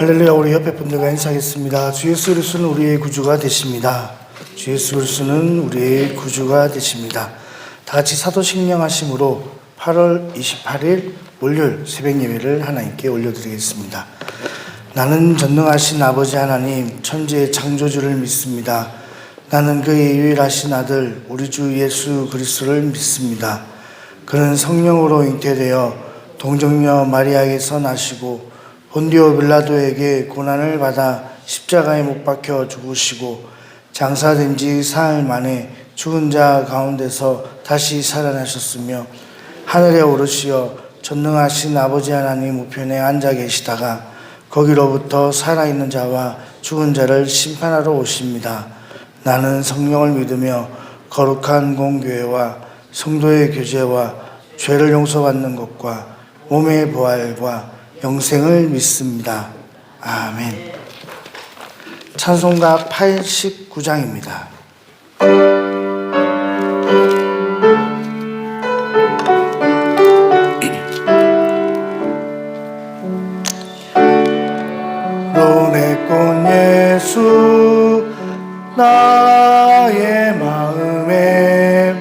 할렐루야. 우리 옆에 분들과 인사하겠습니다. 주 예수 그리스도는 우리의 구주가 되십니다. 주 예수 그리스도는 우리의 구주가 되십니다. 다 같이 사도신령 하심으로 8월 28일 월요일 새벽 예배를 하나님께 올려드리겠습니다. 나는 전능하신 아버지 하나님 천지의 창조주를 믿습니다. 나는 그의 유일하신 아들 우리 주 예수 그리스도를 믿습니다. 그는 성령으로 잉태되어 동정녀 마리아에게서 나시고 본디오 빌라도에게 고난을 받아 십자가에 못 박혀 죽으시고 장사된 지 사흘 만에 죽은 자 가운데서 다시 살아나셨으며 하늘에 오르시어 전능하신 아버지 하나님 우편에 앉아 계시다가 거기로부터 살아있는 자와 죽은 자를 심판하러 오십니다. 나는 성령을 믿으며 거룩한 공교회와 성도의 교제와 죄를 용서받는 것과 몸의 부활과 영생을 믿습니다. 아멘. 찬송가 89장입니다. 눈에 꼰 예수 나의 마음에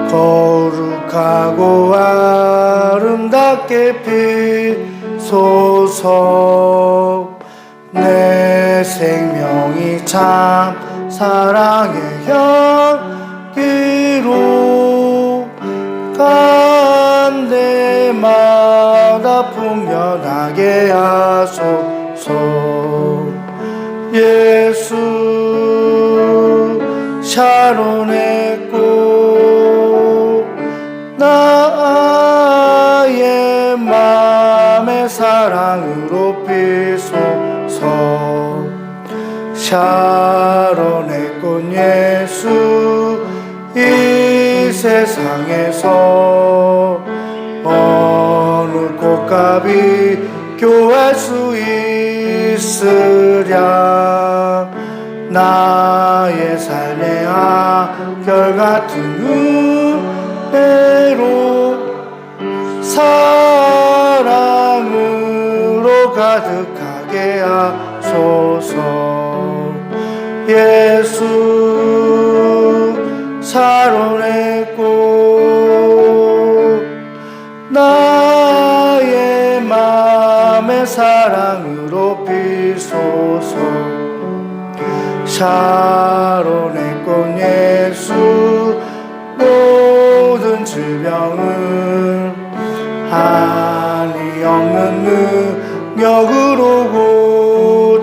거룩하고 아름답게 피소서. 내 생명이 참 사랑의 향기로 간 데마다 풍년하게 하소서. 예수 샤론의 꽃 나의 맘의 사랑으로 피소서. 샤론의 꽃 예수 이 세상에서 어느 꽃값이 교할 수 있으랴. 나의 삶의 한결같은 은혜로 사랑으로 가득하게 하소서. 예수 샤론의 꽃 나의 맘의 사랑으로 피소서. 샤론의 꽃 예수 모든 질병을 한이 없는 능력으로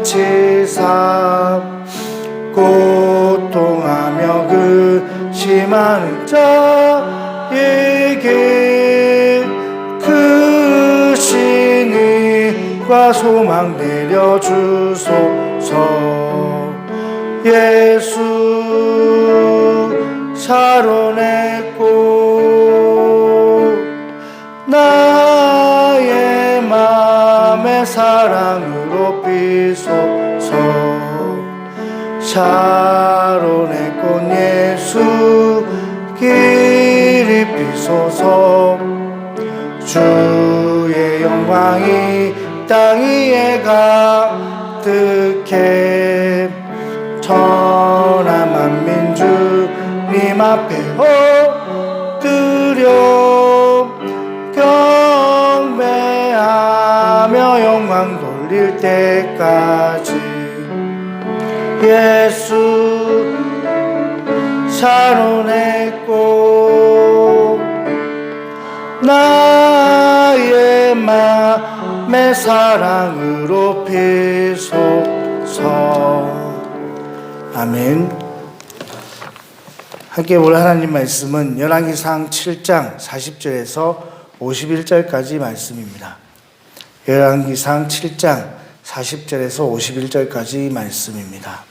고치사 고통하며 근심하는 자에게 크신 힘과 소망 내려주소서. 예수 샤론의 꽃 나의 맘의 사랑으로 피소서. 샤론의 꽃 예수 길이 피소서. 주의 영광이 땅 위에 가득해 천하 만민 주님 앞에 엎드려 경배하며 영광 돌릴 때까지. 예수 샤론의 꽃 나의 맘의 사랑으로 피소서. 아멘. 함께 볼 하나님 말씀은 열왕기상 7장 40절에서 51절까지 말씀입니다. 열왕기상 7장 40절에서 51절까지 말씀입니다.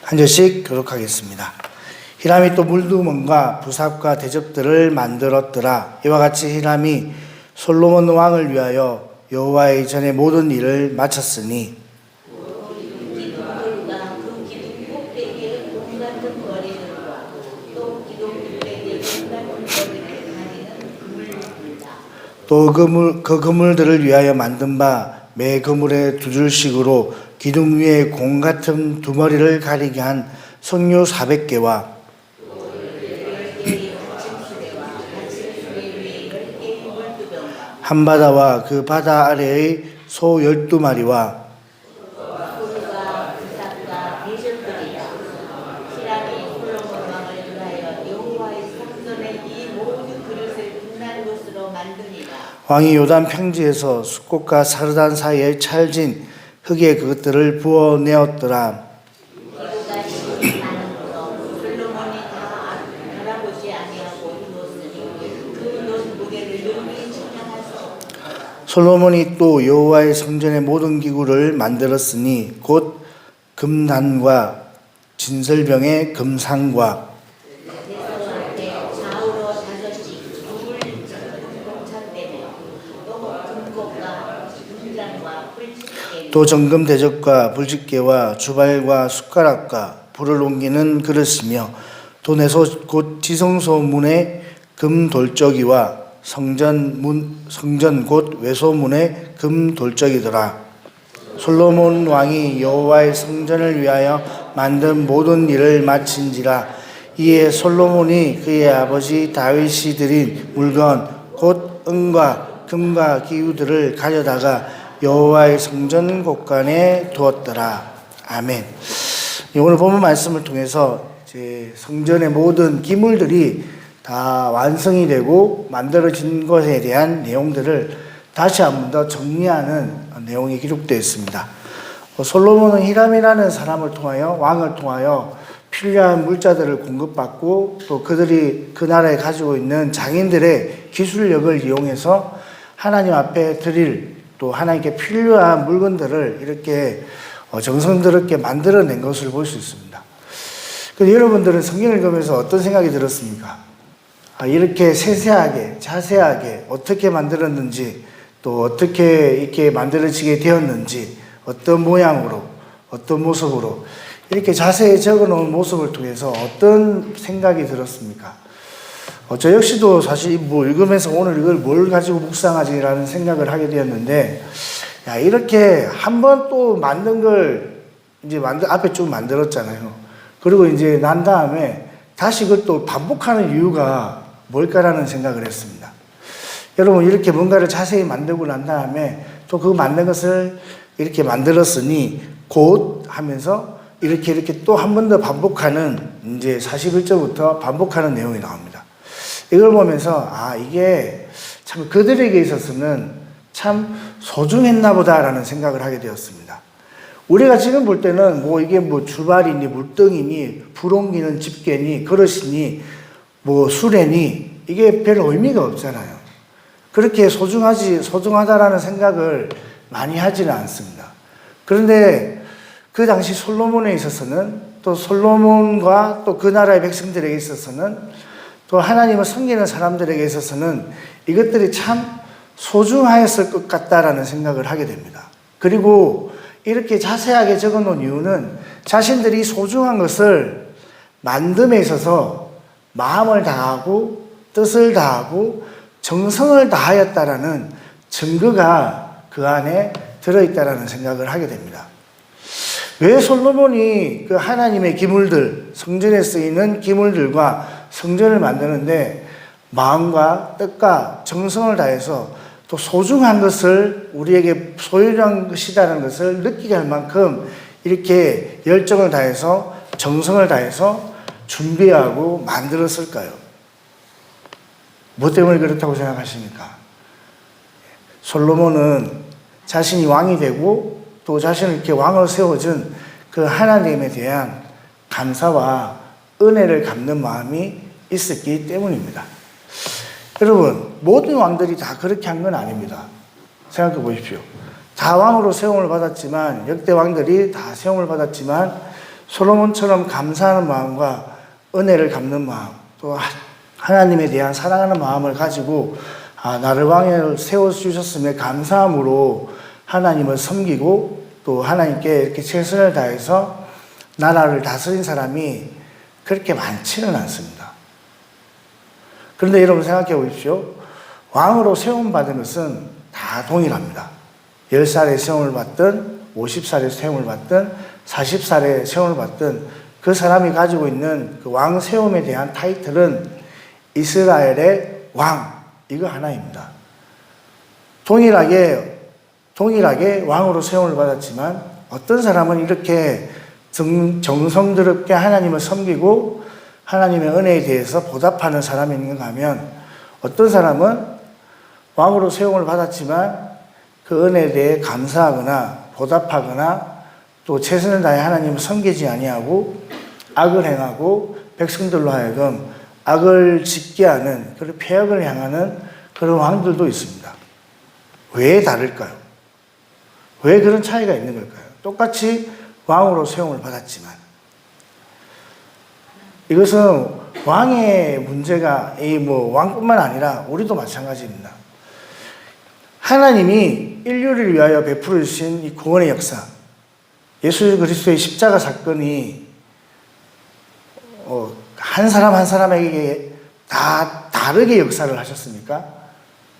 한 절씩 교독하겠습니다. 히람이 또 물두멍과 부삽과 대접들을 만들었더라. 이와 같이 히람이 솔로몬 왕을 위하여 여호와의 전에 모든 일을 마쳤으니 또 기둥 꼭대기에 돈 같은 거리들과 또 기둥 꼭대기에 돈 같은 또 그 그물들을 위하여 만든 바 매 그물에 두 줄씩으로 기둥 위에 공 같은 두 머리를 가리게 한 석류 400개와 한 바다와 그 바다 아래의 소 12마리와 왕이 요단 평지에서 숫꽃과 사르단 사이에 찰진 흙에 그것들을 부어내었더라. 솔로몬이 또 여호와의 성전의 모든 기구를 만들었으니 곧 금단과 진설병의 금상과 또 정금 대접과 불집게와 주발과 숟가락과 불을 옮기는 그릇이며 또 내소 곧 지성소 문의 금 돌적이와 성전 곧 외소문의 금 돌적이더라. 솔로몬 왕이 여호와의 성전을 위하여 만든 모든 일을 마친지라. 이에 솔로몬이 그의 아버지 다윗이 드린 물건 곧 은과 금과 기구들을 가져다가 여호와의 성전 곳간에 두었더라. 아멘. 오늘 본문 말씀을 통해서 이제 성전의 모든 기물들이 다 완성이 되고 만들어진 것에 대한 내용들을 다시 한 번 더 정리하는 내용이 기록되어 있습니다. 솔로몬은 히람이라는 사람을 통하여 왕을 통하여 필요한 물자들을 공급받고 또 그들이 그 나라에 가지고 있는 장인들의 기술력을 이용해서 하나님 앞에 드릴 또 하나님께 필요한 물건들을 이렇게 정성스럽게 만들어낸 것을 볼 수 있습니다. 그런데 여러분들은 성경을 읽으면서 어떤 생각이 들었습니까? 이렇게 세세하게 자세하게 어떻게 만들었는지 또 어떻게 이렇게 만들어지게 되었는지 어떤 모양으로 어떤 모습으로 이렇게 자세히 적어놓은 모습을 통해서 어떤 생각이 들었습니까? 저 역시도 사실 읽으면서 오늘 이걸 뭘 가지고 묵상하지라는 생각을 하게 되었는데, 야, 이렇게 한 번 또 만든 걸 이제 앞에 쭉 만들었잖아요. 그리고 이제 난 다음에 다시 그걸 또 반복하는 이유가 뭘까라는 생각을 했습니다. 여러분, 이렇게 뭔가를 자세히 만들고 난 다음에 또 그 만든 것을 이렇게 만들었으니 곧 하면서 이렇게 또 한 번 더 반복하는 이제 41절부터 반복하는 내용이 나옵니다. 이걸 보면서 이게 참 그들에게 있어서는 참 소중했나 보다라는 생각을 하게 되었습니다. 우리가 지금 볼 때는 이게 주발이니 물등이니 불 옮기는 집게니 그릇이니 수레니 이게 별 의미가 없잖아요. 그렇게 소중하다라는 생각을 많이 하지는 않습니다. 그런데 그 당시 솔로몬에 있어서는 또 솔로몬과 또 그 나라의 백성들에게 있어서는 또 하나님을 섬기는 사람들에게 있어서는 이것들이 참 소중하였을 것 같다라는 생각을 하게 됩니다. 그리고 이렇게 자세하게 적어 놓은 이유는 자신들이 소중한 것을 만듦에 있어서 마음을 다하고 뜻을 다하고 정성을 다하였다라는 증거가 그 안에 들어있다라는 생각을 하게 됩니다. 왜 솔로몬이 그 하나님의 기물들, 성전에 쓰이는 기물들과 성전을 만드는데 마음과 뜻과 정성을 다해서 또 소중한 것을 우리에게 소유한 것이라는 것을 느끼게 할 만큼 이렇게 열정을 다해서 정성을 다해서 준비하고 만들었을까요? 뭐 때문에 그렇다고 생각하십니까? 솔로몬은 자신이 왕이 되고 또 자신을 이렇게 왕으로 세워준 그 하나님에 대한 감사와 은혜를 갚는 마음이 있었기 때문입니다. 여러분, 모든 왕들이 다 그렇게 한 건 아닙니다. 생각해 보십시오. 다 왕으로 세움을 받았지만, 역대 왕들이 다 세움을 받았지만, 솔로몬처럼 감사하는 마음과 은혜를 갚는 마음, 또 하나님에 대한 사랑하는 마음을 가지고 나를 왕으로 세워주셨음에 감사함으로 하나님을 섬기고 또 하나님께 이렇게 최선을 다해서 나라를 다스린 사람이 그렇게 많지는 않습니다. 그런데 여러분 생각해 보십시오. 왕으로 세움받은 것은 다 동일합니다. 10살에 세움을 받든 50살에 세움을 받든 40살에 세움을 받든 그 사람이 가지고 있는 그 왕 세움에 대한 타이틀은 이스라엘의 왕, 이거 하나입니다. 동일하게 왕으로 세움을 받았지만 어떤 사람은 이렇게 정성스럽게 하나님을 섬기고 하나님의 은혜에 대해서 보답하는 사람이 있는가 하면, 어떤 사람은 왕으로 세움을 받았지만 그 은혜에 대해 감사하거나 보답하거나 또 최선을 다해 하나님을 섬기지 아니하고 악을 행하고 백성들로 하여금 악을 짓게 하는 그런 폐역을 향하는 그런 왕들도 있습니다. 왜 다를까요? 왜 그런 차이가 있는 걸까요? 똑같이 왕으로 세움을 받았지만 이것은 왕의 문제가 왕뿐만 아니라 우리도 마찬가지입니다. 하나님이 인류를 위하여 베풀어 주신 이 구원의 역사, 예수 그리스도의 십자가 사건이 한 사람 한 사람에게 다 다르게 역사를 하셨습니까?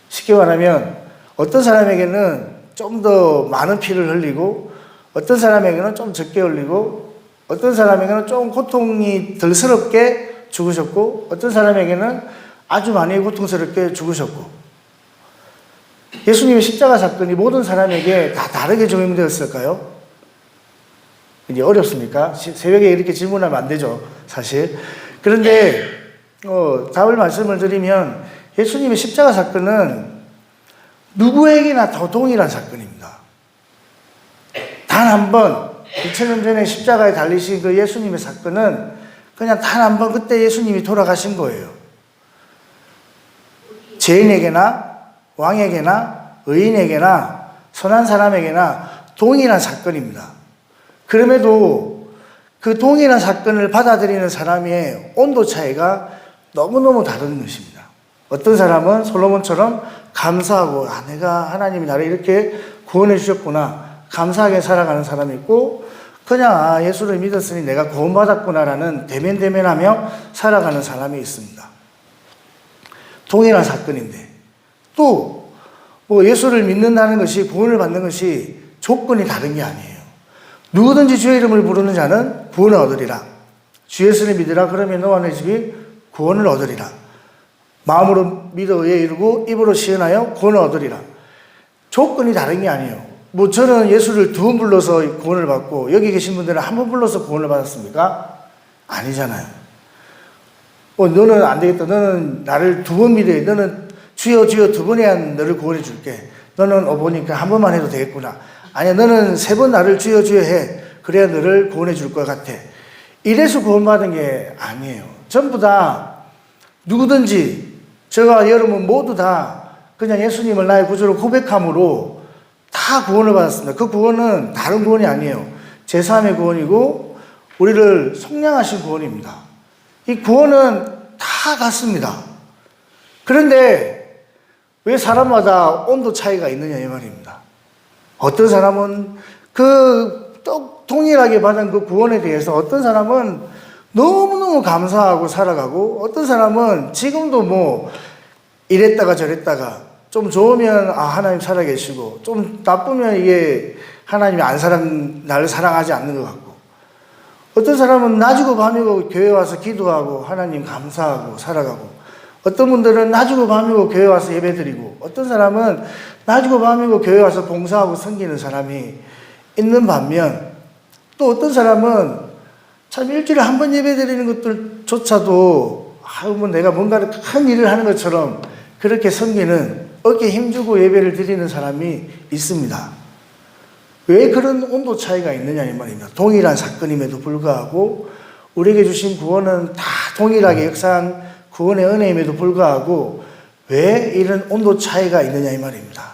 쉽게 말하면 어떤 사람에게는 좀 더 많은 피를 흘리고 어떤 사람에게는 좀 적게 흘리고 어떤 사람에게는 좀 고통이 덜스럽게 죽으셨고 어떤 사람에게는 아주 많이 고통스럽게 죽으셨고, 예수님의 십자가 사건이 모든 사람에게 다 다르게 적용되었을까요? 이제 어렵습니까? 새벽에 이렇게 질문하면 안 되죠, 사실. 그런데 답을 말씀을 드리면 예수님의 십자가 사건은 누구에게나 더 동일한 사건입니다. 단 한 번, 2000년 전에 십자가에 달리신 그 예수님의 사건은 그냥 단 한 번 그때 예수님이 돌아가신 거예요. 죄인에게나 왕에게나 의인에게나 선한 사람에게나 동일한 사건입니다. 그럼에도 그 동일한 사건을 받아들이는 사람의 온도 차이가 너무너무 다른 것입니다. 어떤 사람은 솔로몬처럼 감사하고 내가 하나님이 나를 이렇게 구원해 주셨구나 감사하게 살아가는 사람이 있고, 그냥 예수를 믿었으니 내가 구원받았구나라는 대면대면하며 살아가는 사람이 있습니다. 동일한 사건인데 또 예수를 믿는다는 것이, 구원을 받는 것이 조건이 다른 게 아니에요. 누구든지 주의 이름을 부르는 자는 구원을 얻으리라. 주 예수를 믿으라. 그러면 너와 내 집이 구원을 얻으리라. 마음으로 믿어 의에 이르고 입으로 시인하여 구원을 얻으리라. 조건이 다른 게 아니에요. 저는 예수를 2번 불러서 구원을 받고 여기 계신 분들은 1번 불러서 구원을 받았습니까? 아니잖아요. 너는 안 되겠다. 너는 나를 2번 믿어야 돼. 너는 주여 주여 2번 해야 너를 구원해 줄게. 너는 보니까 1번만 해도 되겠구나. 아니야, 너는 3번 나를 주여 주여 해. 그래야 너를 구원해 줄 것 같아. 이래서 구원받은 게 아니에요. 전부 다 누구든지, 저와 여러분 모두 다 그냥 예수님을 나의 구주로 고백함으로 다 구원을 받았습니다. 그 구원은 다른 구원이 아니에요. 제3의 구원이고 우리를 속량하신 구원입니다. 이 구원은 다 같습니다. 그런데 왜 사람마다 온도 차이가 있느냐 이 말입니다. 어떤 사람은 동일하게 받은 그 구원에 대해서 어떤 사람은 너무너무 감사하고 살아가고, 어떤 사람은 지금도 이랬다가 저랬다가 좀 좋으면 하나님 살아계시고 좀 나쁘면 이게 하나님이 나를 사랑하지 않는 것 같고, 어떤 사람은 낮이고 밤이고 교회 와서 기도하고 하나님 감사하고 살아가고, 어떤 분들은 낮이고 밤이고 교회 와서 예배드리고, 어떤 사람은 낮이고 밤이고 교회 와서 봉사하고 섬기는 사람이 있는 반면, 또 어떤 사람은 참 일주일에 한 번 예배드리는 것들조차도 내가 뭔가 큰 일을 하는 것처럼 그렇게 섬기는, 어깨에 힘주고 예배를 드리는 사람이 있습니다. 왜 그런 온도 차이가 있느냐 이 말입니다. 동일한 사건임에도 불구하고 우리에게 주신 구원은 다 동일하게 역사한 구원의 은혜임에도 불구하고 왜 이런 온도 차이가 있느냐 이 말입니다.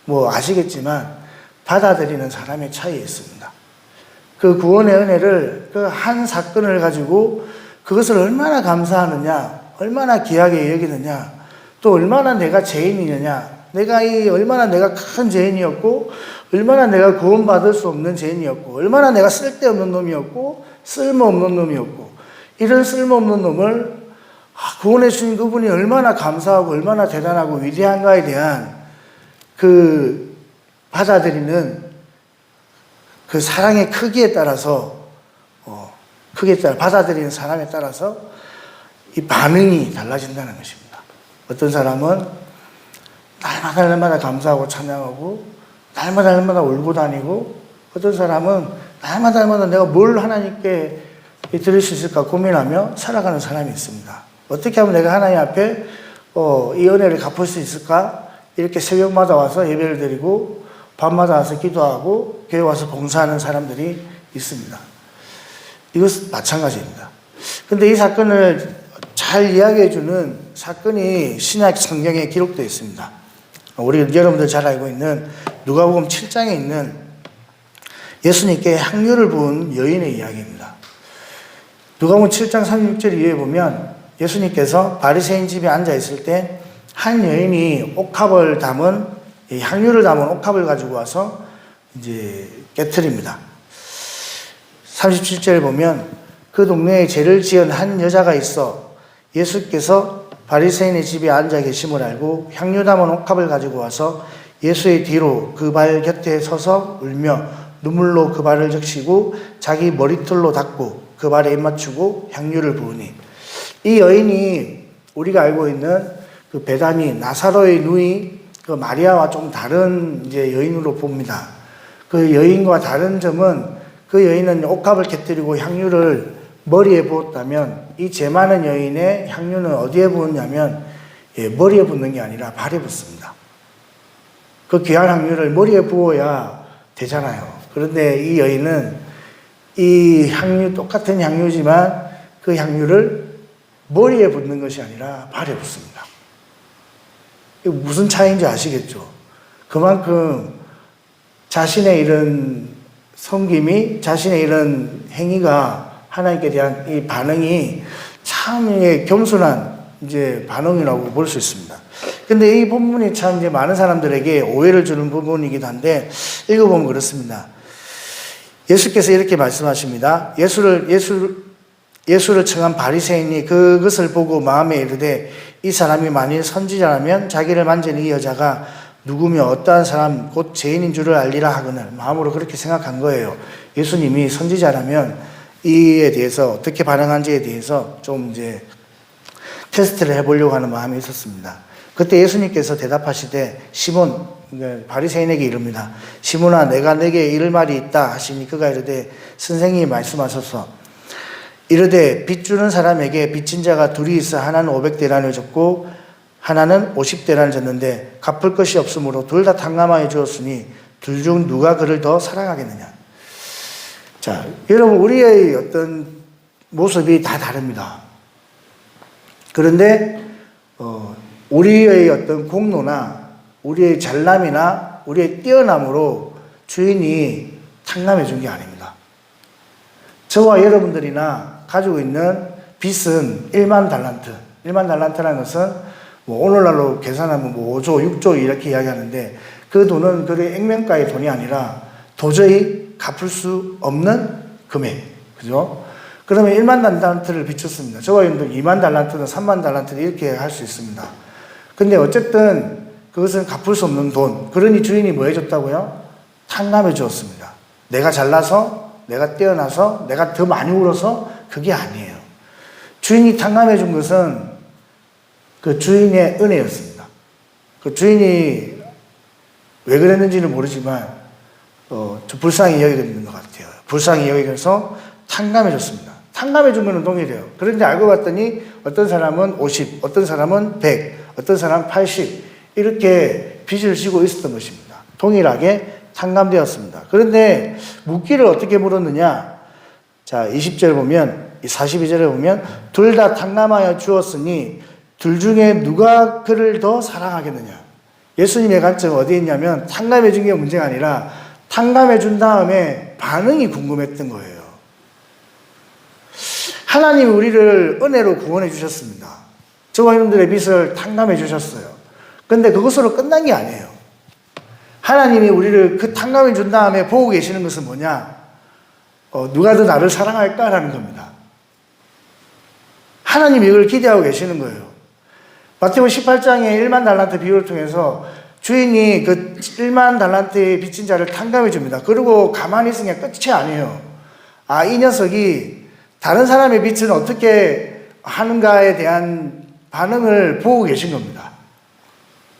아시겠지만 받아들이는 사람의 차이에 있습니다. 그 구원의 은혜를 그 한 사건을 가지고 그것을 얼마나 감사하느냐, 얼마나 귀하게 여기느냐, 또 얼마나 내가 죄인이느냐, 얼마나 내가 큰 죄인이었고, 얼마나 내가 구원받을 수 없는 죄인이었고, 얼마나 내가 쓸데없는 놈이었고, 쓸모없는 놈이었고, 이런 쓸모없는 놈을 구원해 주신 그분이 얼마나 감사하고 얼마나 대단하고 위대한가에 대한 그 받아들이는 그 사랑의 크기에 따라서 받아들이는 사람에 따라서 이 반응이 달라진다는 것입니다. 어떤 사람은 날마다 감사하고 찬양하고 날마다 울고 다니고, 어떤 사람은 날마다 내가 뭘 하나님께 드릴 수 있을까 고민하며 살아가는 사람이 있습니다. 어떻게 하면 내가 하나님 앞에 이 은혜를 갚을 수 있을까? 이렇게 새벽마다 와서 예배를 드리고 밤마다 와서 기도하고 교회 와서 봉사하는 사람들이 있습니다. 이것 마찬가지입니다. 근데 이 사건을 잘 이야기해주는 사건이 신약 성경에 기록되어 있습니다. 우리 여러분들 잘 알고 있는 누가복음 7장에 있는 예수님께 향유를 부은 여인의 이야기입니다. 누가복음 7장 36절 이후에 보면 예수님께서 바리새인 집에 앉아 있을 때 한 여인이 옥합을 담은 향유를 담은 옥합을 가지고 와서 이제 깨트립니다. 37절에 보면 그 동네에 죄를 지은 한 여자가 있어 예수께서 바리새인의 집에 앉아 계심을 알고 향유 담은 옥합을 가지고 와서 예수의 뒤로 그 발 곁에 서서 울며 눈물로 그 발을 적시고 자기 머리털로 닦고 그 발에 입 맞추고 향유를 부으니, 이 여인이 우리가 알고 있는 그 베다니 나사로의 누이 그 마리아와 좀 다른 이제 여인으로 봅니다. 그 여인과 다른 점은 그 여인은 옥합을 깨뜨리고 향유를 머리에 부었다면, 이 죄 많은 여인의 향유는 어디에 부었냐면 머리에 붓는 게 아니라 발에 붓습니다. 그 귀한 향유를 머리에 부어야 되잖아요. 그런데 이 여인은 이 향유, 똑같은 향유지만 그 향유를 머리에 붓는 것이 아니라 발에 붓습니다. 이거 무슨 차이인지 아시겠죠? 그만큼 자신의 이런 섬김이, 자신의 이런 행위가 하나님께 대한 이 반응이 참 겸손한 이제 반응이라고 볼 수 있습니다. 근데 이 본문이 참 이제 많은 사람들에게 오해를 주는 부분이기도 한데, 읽어보면 그렇습니다. 예수께서 이렇게 말씀하십니다. 예수를 청한 바리새인이 그것을 보고 마음에 이르되, 이 사람이 만일 선지자라면 자기를 만진 이 여자가 누구며 어떠한 사람 곧 죄인인 줄을 알리라 하거늘, 마음으로 그렇게 생각한 거예요. 예수님이 선지자라면 이에 대해서 어떻게 반응한지에 대해서 좀 이제 테스트를 해보려고 하는 마음이 있었습니다. 그때 예수님께서 대답하시되 시몬, 바리새인에게 이릅니다. 시몬아, 내가 내게 이를 말이 있다 하시니 그가 이르되 선생님이 말씀하소서. 이르되 빚 주는 사람에게 빚진 자가 둘이 있어 하나는 500데나리온을 줬고 하나는 50데나리온을 줬는데 갚을 것이 없으므로 둘 다 탕감하여 주었으니 둘 중 누가 그를 더 사랑하겠느냐. 자, 여러분, 우리의 어떤 모습이 다 다릅니다. 그런데 우리의 어떤 공로나 우리의 잘남이나 우리의 뛰어남으로 주인이 탕감해 준 게 아닙니다. 저와 여러분들이나 가지고 있는 빚은 1만 달란트. 1만 달란트라는 것은 뭐 오늘날로 계산하면 뭐 5조, 6조 이렇게 이야기하는데, 그 돈은 그의 액면가의 돈이 아니라 도저히 갚을 수 없는 금액. 그죠? 그러면 1만 달란트를 비췄습니다. 저와 여러분들 2만 달란트든 3만 달란트든 이렇게 할 수 있습니다. 근데 어쨌든 그것은 갚을 수 없는 돈. 그러니 주인이 뭐 해줬다고요? 탕감해 주었습니다. 내가 잘나서, 내가 뛰어나서, 내가 더 많이 울어서 그게 아니에요. 주인이 탕감해 준 것은 그 주인의 은혜였습니다. 그 주인이 왜 그랬는지는 모르지만 불쌍히 여기는 것 같아요. 불쌍히 여기면서 탕감해 줬습니다. 탕감해 준 거는 동일해요. 그런데 알고 봤더니 어떤 사람은 50, 어떤 사람은 100, 어떤 사람은 80 이렇게 빚을 지고 있었던 것입니다. 동일하게 탕감되었습니다. 그런데 묻기를 어떻게 물었느냐? 자, 20절 보면, 42절에 보면 둘 다 탕감하여 주었으니 둘 중에 누가 그를 더 사랑하겠느냐? 예수님의 관점은 어디에 있냐면 탕감해 준 게 문제가 아니라 탕감해 준 다음에 반응이 궁금했던 거예요. 하나님이 우리를 은혜로 구원해 주셨습니다. 저와 여러분들의 빚을 탕감해 주셨어요. 그런데 그것으로 끝난 게 아니에요. 하나님이 우리를 그 탕감해 준 다음에 보고 계시는 것은 뭐냐? 누가 더 나를 사랑할까라는 겁니다. 하나님이 이걸 기대하고 계시는 거예요. 마태복음 18장의 1만 달란트 비유를 통해서 주인이 그 1만 달란트의 빚진 자를 탕감해 줍니다. 그리고 가만히 있으면 끝이 아니에요. 아, 이 녀석이 다른 사람의 빚을 어떻게 하는가에 대한 반응을 보고 계신 겁니다.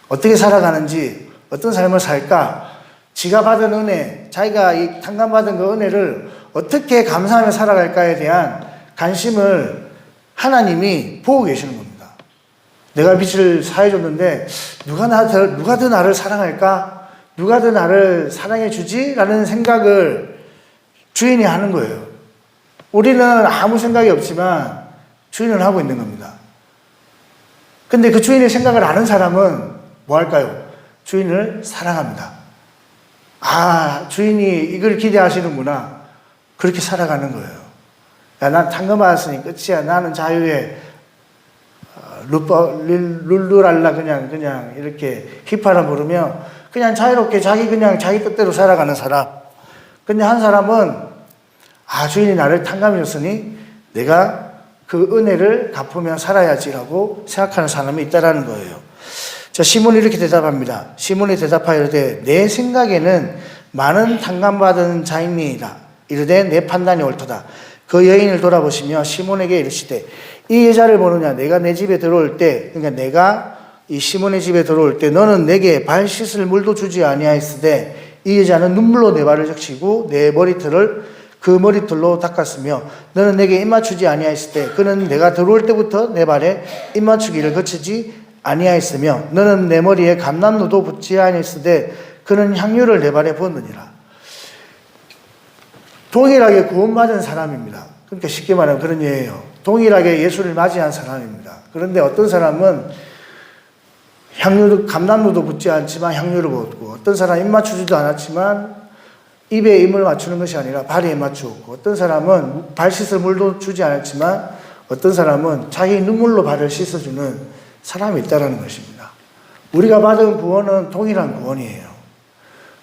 어떻게 살아가는지, 어떤 삶을 살까, 지가 받은 은혜, 자기가 이 탕감받은 그 은혜를 어떻게 감사하며 살아갈까에 대한 관심을 하나님이 보고 계시는 겁니다. 내가 빚을 사해줬는데 누가 더 나를 사랑할까? 누가 더 나를 사랑해 주지? 라는 생각을 주인이 하는 거예요. 우리는 아무 생각이 없지만 주인은 하고 있는 겁니다. 근데 그 주인의 생각을 아는 사람은 뭐 할까요? 주인을 사랑합니다. 아, 주인이 이걸 기대하시는구나. 그렇게 살아가는 거예요. 야, 난 탕감받았으니 끝이야. 나는 자유에 룰루랄라 그냥 이렇게 휘파람 부르며 그냥 자유롭게 자기 뜻대로 살아가는 사람. 근데 한 사람은 아, 주인이 나를 탕감해 줬으니 내가 그 은혜를 갚으며 살아야지라고 생각하는 사람이 있다라는 거예요. 자, 시몬이 이렇게 대답합니다. 시몬이 대답하여 이르되 내 생각에는 많은 탕감받은 자입니다. 이르되 내 판단이 옳도다. 그 여인을 돌아보시며 시몬에게 이르시되 이 여자를 보느냐? 내가 내 집에 들어올 때, 그러니까 내가 이 시몬의 집에 들어올 때 너는 내게 발 씻을 물도 주지 아니하였으되 이 여자는 눈물로 내 발을 적시고 내 머리털을 그 머리털로 닦았으며 너는 내게 입맞추지 아니하였을 때 그는 내가 들어올 때부터 내 발에 입맞추기를 거치지 아니하였으며 너는 내 머리에 감람노도 붙지 아니하였으되 그는 향유를 내 발에 부었느니라. 동일하게 구원받은 사람입니다. 그러니까 쉽게 말하면 그런 예예요. 동일하게 예수를 맞이한 사람입니다. 그런데 어떤 사람은 감람노도 붙지 않지만 향유를 부었고, 어떤 사람은 입 맞추지도 않았지만 입에 입을 맞추는 것이 아니라 발에 입 맞추었고, 어떤 사람은 발 씻을 물도 주지 않았지만 어떤 사람은 자기 눈물로 발을 씻어주는 사람이 있다는 것입니다. 우리가 받은 구원은 동일한 구원이에요.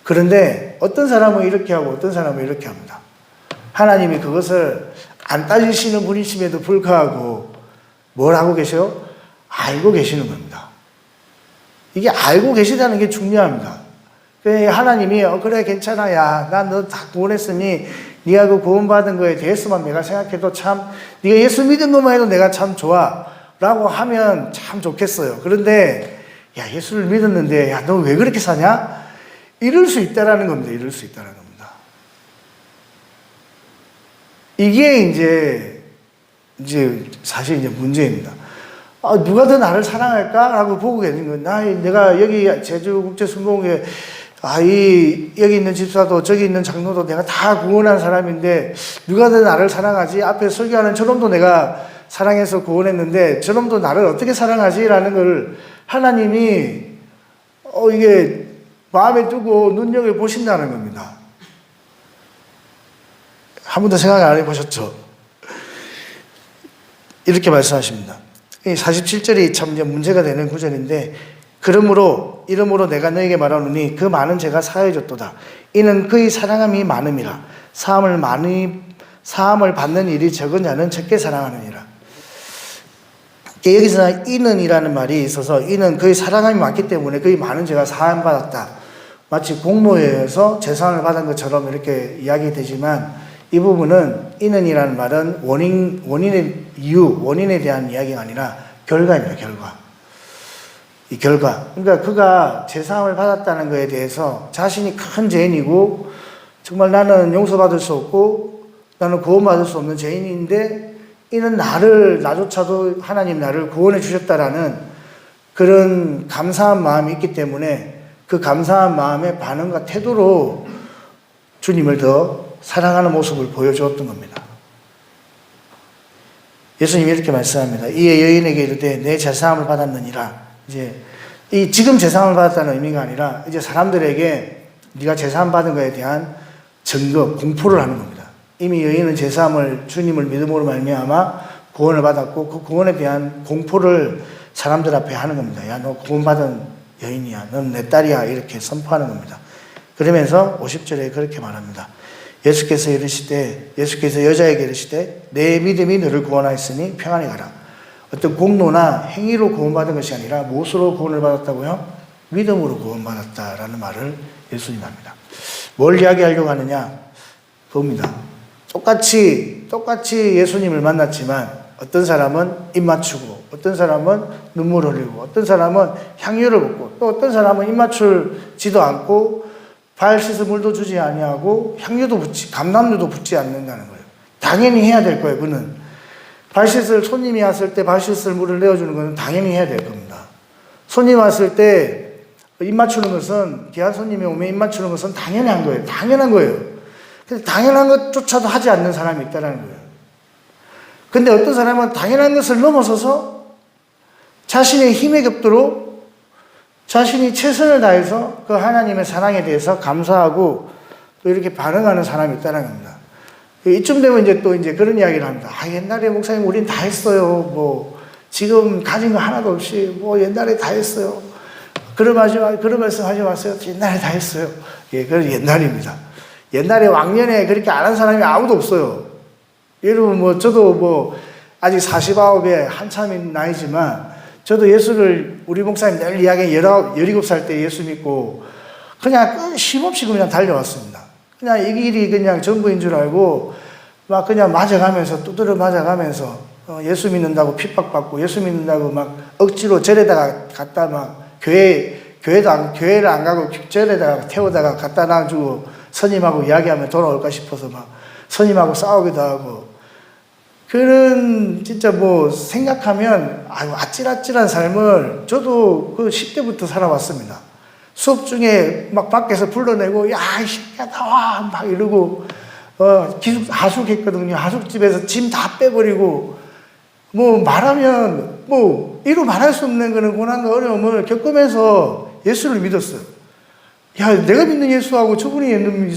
그런데 어떤 사람은 이렇게 하고 어떤 사람은 이렇게 합니다. 하나님이 그것을 안 따지시는 분이심에도 불구하고 뭘 하고 계세요? 알고 계시는 겁니다. 이게 알고 계시다는 게 중요합니다. 하나님이 그래 괜찮아, 야, 난 너 다 구원했으니 네가 그 구원받은 거에 대해서만 내가 생각해도 참 네가 예수 믿은 것만 해도 내가 참 좋아 라고 하면 참 좋겠어요. 그런데 야, 예수를 믿었는데 야, 너 왜 그렇게 사냐? 이럴 수 있다라는 겁니다. 이럴 수 있다라는 겁니다. 이게 이제 사실 이제 문제입니다. 아, 누가 더 나를 사랑할까라고 보고 계신 거예요. 내가 여기 제주국제순복음교회 여기 있는 집사도 저기 있는 장로도 내가 다 구원한 사람인데 누가 더 나를 사랑하지? 앞에 설교하는 저놈도 내가 사랑해서 구원했는데 저놈도 나를 어떻게 사랑하지?라는 걸 하나님이 이게 마음에 두고 눈여겨 보신다는 겁니다. 한 번도 생각 안 해보셨죠? 이렇게 말씀하십니다. 47절이 참 이제 문제가 되는 구절인데 이러므로 내가 너에게 말하노니 그 많은 죄가 사해졌도다. 이는 그의 사랑함이 많음이라. 사함을 받는 일이 적은 자는 적게 사랑하느니라. 여기서 이는이라는 말이 있어서 이는 그의 사랑함이 많기 때문에 그의 많은 죄가 사함받았다. 마치 공모에서 재산을 받은 것처럼 이렇게 이야기되지만 이 부분은 이는이라는 말은 원인의 이유, 원인에 대한 이야기가 아니라 결과입니다. 이 결과. 그러니까 그가 재산을 받았다는 것에 대해서 자신이 큰 죄인이고 정말 나는 용서받을 수 없고 나는 구원받을 수 없는 죄인인데 이는 나조차도 하나님 나를 구원해 주셨다라는 그런 감사한 마음이 있기 때문에 그 감사한 마음의 반응과 태도로 주님을 더 사랑하는 모습을 보여주었던 겁니다. 예수님이 이렇게 말씀합니다. 이에 여인에게 이르되 내 제사함을 받았느니라. 지금 제사함을 받았다는 의미가 아니라 이제 사람들에게 네가 제사함 받은 것에 대한 증거, 공포를 하는 겁니다. 이미 여인은 제사함을 주님을 믿음으로 말미암아 구원을 받았고 그 구원에 대한 공포를 사람들 앞에 하는 겁니다. 야, 너 구원받은 여인이야. 넌 내 딸이야. 이렇게 선포하는 겁니다. 그러면서 50절에 그렇게 말합니다. 예수께서 여자에게 이르시되 내 믿음이 너를 구원하였으니 평안히 가라. 어떤 공로나 행위로 구원받은 것이 아니라 무엇으로 구원을 받았다고요? 믿음으로 구원받았다라는 말을 예수님 합니다. 뭘 이야기하려고 하느냐? 봅니다. 똑같이 예수님을 만났지만 어떤 사람은 입 맞추고, 어떤 사람은 눈물 흘리고, 어떤 사람은 향유를 붓고, 또 어떤 사람은 입 맞추지도 않고 발 씻을 물도 주지 아니하고 감람유도 붓지 않는다는 거예요. 당연히 해야 될 거예요. 그는 발 씻을 손님이 왔을 때 발 씻을 물을 내어주는 것은 당연히 해야 될 겁니다. 손님 왔을 때 입 맞추는 것은, 귀한 손님이 오면 입 맞추는 것은 당연한 거예요. 당연한 거예요. 근데 당연한 것조차도 하지 않는 사람이 있다는 거예요. 근데 어떤 사람은 당연한 것을 넘어서서 자신의 힘에 겹도록 자신이 최선을 다해서 그 하나님의 사랑에 대해서 감사하고 또 이렇게 반응하는 사람이 있다는 겁니다. 이쯤 되면 이제 그런 이야기를 합니다. 옛날에 목사님 우린 다 했어요. 뭐 지금 가진 거 하나도 없이 뭐 옛날에 다 했어요. 그런 말씀 하지 마세요. 옛날에 다 했어요. 예, 그건 옛날입니다. 옛날에 왕년에 그렇게 안 한 사람이 아무도 없어요. 여러분 저도 아직 49에 한참인 나이지만 저도 예수를 우리 목사님 늘 이야기 17살 때 예수 믿고 그냥 쉼없이 그냥 달려왔습니다. 그냥 이 길이 그냥 전부인 줄 알고 막 그냥 맞아가면서 두드려 맞아가면서 예수 믿는다고 핍박받고 예수 믿는다고 막 억지로 절에다가 갖다 막 교회를 안 가고 절에다가 태우다가 갖다 놔주고 선임하고 이야기하면 돌아올까 싶어서 막 선임하고 싸우기도 하고 그런 진짜 생각하면 아찔아찔한 삶을 저도 그 10대부터 살아왔습니다. 수업 중에 막 밖에서 불러내고 야 이 새끼야 나와 막 이러고 하숙했거든요. 하숙집에서 짐 다 빼버리고 말하면 이루 말할 수 없는 그런 고난과 어려움을 겪으면서 예수를 믿었어요. 야, 내가 믿는 예수하고 저분이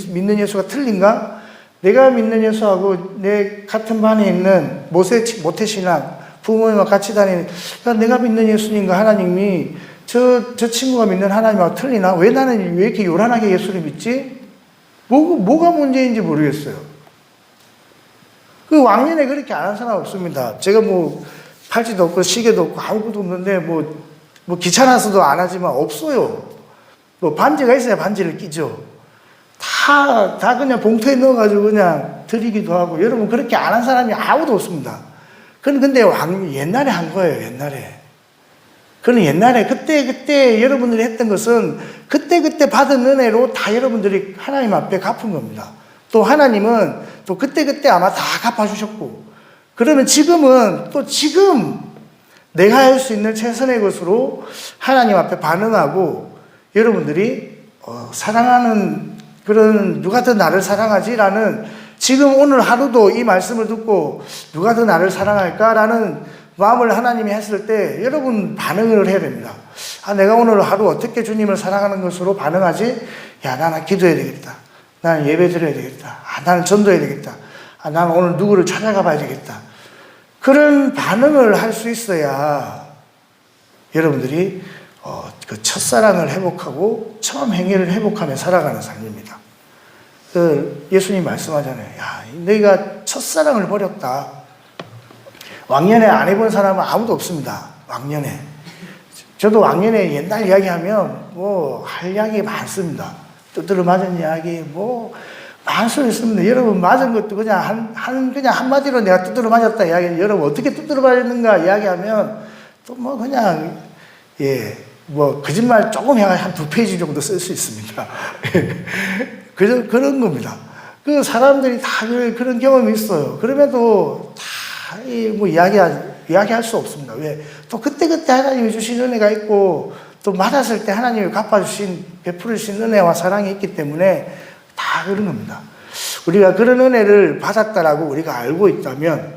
믿는 예수가 틀린가? 내가 믿는 예수하고 내 같은 반에 있는 모태신앙 부모님과 같이 다니는 내가 믿는 예수님과 하나님이 저 친구가 믿는 하나님하고 틀리나? 왜 나는 왜 이렇게 요란하게 예수를 믿지? 뭐가 문제인지 모르겠어요. 그 왕년에 그렇게 안 한 사람 없습니다. 제가 팔찌도 없고 시계도 없고 아무것도 없는데 귀찮아서도 안 하지만 없어요. 반지가 있어야 반지를 끼죠. 다 그냥 봉투에 넣어가지고 그냥 드리기도 하고 여러분 그렇게 안 한 사람이 아무도 없습니다. 근데 옛날에 한 거예요. 옛날에. 그는 옛날에 그때 여러분들이 했던 것은 그때 받은 은혜로 다 여러분들이 하나님 앞에 갚은 겁니다. 또 하나님은 또 그때 아마 다 갚아주셨고 그러면 지금 내가 할 수 있는 최선의 것으로 하나님 앞에 반응하고 여러분들이 사랑하는 그런 누가 더 나를 사랑하지라는 지금 오늘 하루도 이 말씀을 듣고 누가 더 나를 사랑할까라는 마음을 하나님이 했을 때 여러분 반응을 해야 됩니다. 내가 오늘 하루 어떻게 주님을 사랑하는 것으로 반응하지? 나는 기도해야 되겠다. 나는 예배 드려야 되겠다. 나는 전도해야 되겠다. 나는 오늘 누구를 찾아가 봐야 되겠다. 그런 반응을 할 수 있어야 여러분들이 그 첫사랑을 회복하고 처음 행위를 회복하며 살아가는 삶입니다. 예수님 말씀하잖아요. 너희가 첫사랑을 버렸다. 왕년에 안 해본 사람은 아무도 없습니다. 왕년에. 저도 왕년에 옛날 이야기하면 할 이야기 많습니다. 두드러 맞은 이야기 많소 있습니다. 여러분 맞은 것도 그냥 한마디로 내가 두드러 맞았다 이야기. 여러분 어떻게 두드러 맞았는가 이야기하면 또 그냥 거짓말 조금 해야 한 2페이지 정도 쓸 수 있습니다. 그런 겁니다. 그 사람들이 다 그런 경험이 있어요. 그럼에도 다 이야기할 수 없습니다. 왜? 또 그때 하나님이 주신 은혜가 있고 또 맞았을 때 하나님이 베풀으신 은혜와 사랑이 있기 때문에 다 그런 겁니다. 우리가 그런 은혜를 받았다라고 우리가 알고 있다면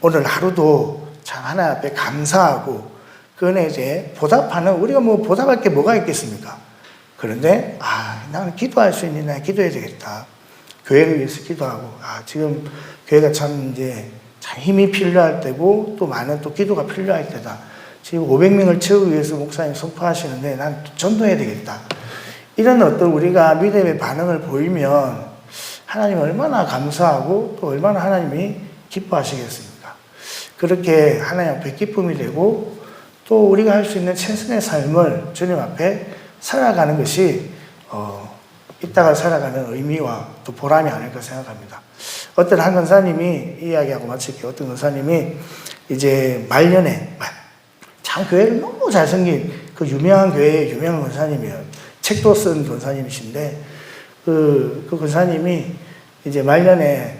오늘 하루도 참 하나님 앞에 감사하고 그 은혜에 대해 보답하는 우리가 보답할 게 뭐가 있겠습니까? 그런데 나는 기도할 수 있는 날 기도해야 되겠다. 교회를 위해서 기도하고 지금 교회가 참 힘이 필요할 때고 또 많은 또 기도가 필요할 때다. 지금 500명을 채우기 위해서 목사님 선포하시는데 난 전도해야 되겠다. 이런 어떤 우리가 믿음의 반응을 보이면 하나님 얼마나 감사하고 또 얼마나 하나님이 기뻐하시겠습니까? 그렇게 하나님 앞에 기쁨이 되고 또 우리가 할 수 있는 최선의 삶을 주님 앞에 살아가는 것이 이따가 살아가는 의미와 또 보람이 아닐까 생각합니다. 어떤 한 권사님이 이야기하고 마칠게요. 어떤 권사님이 이제 말년에 참 교회를 너무 잘생긴 그 유명한 교회의 유명한 권사님이에요. 책도 쓴 권사님이신데 그 권사님이 이제 말년에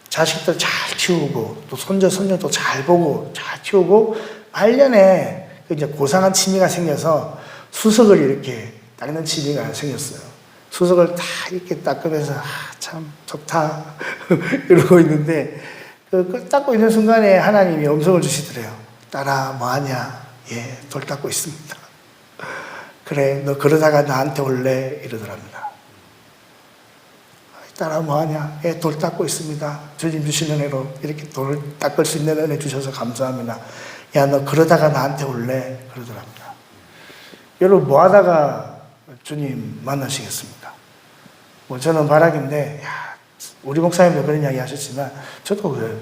자식들 잘 키우고 또 손자 손녀도 잘 보고 잘 키우고 말년에 이제 고상한 취미가 생겨서 수석을 이렇게 닦는 취미가 생겼어요. 수석을 다 이렇게 닦으면서 참 좋다 이러고 있는데 그 닦고 있는 순간에 하나님이 음성을 주시더래요. 딸아 뭐하냐? 예, 돌 닦고 있습니다. 그래 너 그러다가 나한테 올래? 이러더랍니다. 딸아 뭐하냐? 예, 돌 닦고 있습니다. 주님 주신 은혜로 이렇게 돌을 닦을 수 있는 은혜 주셔서 감사합니다. 야 너 그러다가 나한테 올래? 그러더랍니다. 여러분 뭐하다가 주님 만나시겠습니까? 뭐 저는 바라기인데 우리 목사님도 그런 이야기 하셨지만 저도 그래요.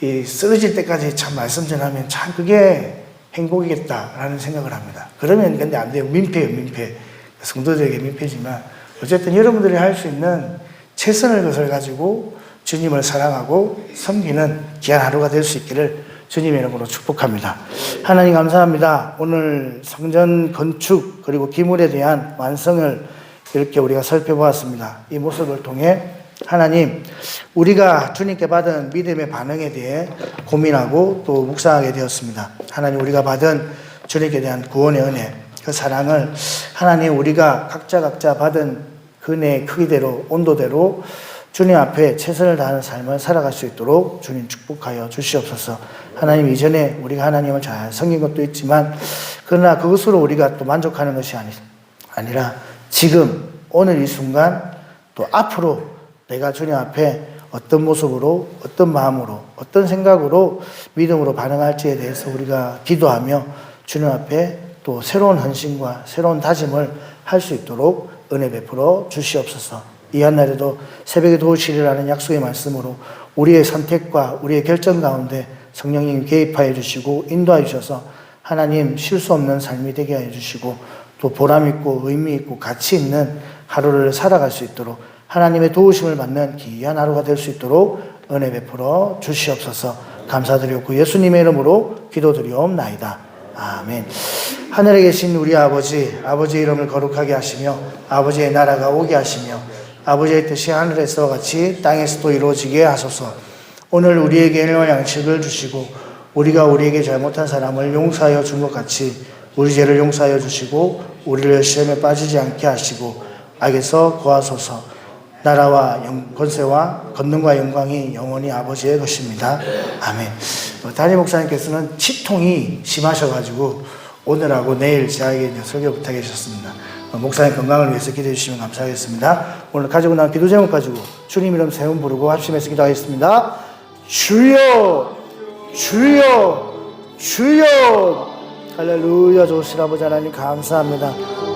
이 쓰러질 때까지 참 말씀 전하면 참 그게 행복이겠다라는 생각을 합니다. 그러면 근데 안 돼요. 민폐예요, 민폐. 성도들에게 민폐지만 어쨌든 여러분들이 할 수 있는 최선의 것을 가지고 주님을 사랑하고 섬기는 귀한 하루가 될 수 있기를 주님의 이름으로 축복합니다. 하나님 감사합니다. 오늘 성전 건축 그리고 기물에 대한 완성을 이렇게 우리가 살펴보았습니다. 이 모습을 통해 하나님 우리가 주님께 받은 믿음의 반응에 대해 고민하고 또 묵상하게 되었습니다. 하나님 우리가 받은 주님께 대한 구원의 은혜 그 사랑을 하나님 우리가 각자 받은 그 은혜의 크기대로 온도대로 주님 앞에 최선을 다하는 삶을 살아갈 수 있도록 주님 축복하여 주시옵소서. 하나님 이전에 우리가 하나님을 잘 섬긴 것도 있지만 그러나 그것으로 우리가 또 만족하는 것이 아니라 지금 오늘 이 순간 또 앞으로 내가 주님 앞에 어떤 모습으로 어떤 마음으로 어떤 생각으로 믿음으로 반응할지에 대해서 우리가 기도하며 주님 앞에 또 새로운 헌신과 새로운 다짐을 할 수 있도록 은혜 베풀어 주시옵소서. 이 한날에도 새벽에 도우시리라는 약속의 말씀으로 우리의 선택과 우리의 결정 가운데 성령님 개입하여 주시고 인도하여 주셔서 하나님 실수 없는 삶이 되게 하여 주시고 또 보람 있고 의미 있고 가치 있는 하루를 살아갈 수 있도록 하나님의 도우심을 받는 귀한 하루가 될 수 있도록 은혜 베풀어 주시옵소서. 감사드리고 예수님의 이름으로 기도드리옵나이다. 아멘. 하늘에 계신 우리 아버지의 이름을 거룩하게 하시며 아버지의 나라가 오게 하시며 아버지의 뜻이 하늘에서와 같이 땅에서도 이루어지게 하소서. 오늘 우리에게 일용할 양식을 주시고 우리가 우리에게 잘못한 사람을 용서하여 준 것 같이 우리 죄를 용서하여 주시고 우리를 시험에 빠지지 않게 하시고 악에서 구하소서. 나라와 권세와 권능과 영광이 영원히 아버지의 것입니다. 아멘. 담임 목사님께서는 치통이 심하셔가지고 오늘하고 내일 저에게 설교 부탁해 주셨습니다. 목사님 건강을 위해서 기도해 주시면 감사하겠습니다. 오늘 가지고 나온 기도 제목 가지고 주님 이름 세 번 부르고 합심해서 기도하겠습니다. 주여 주여 주여. 할렐루야. 좋으신 아버지 하나님 감사합니다.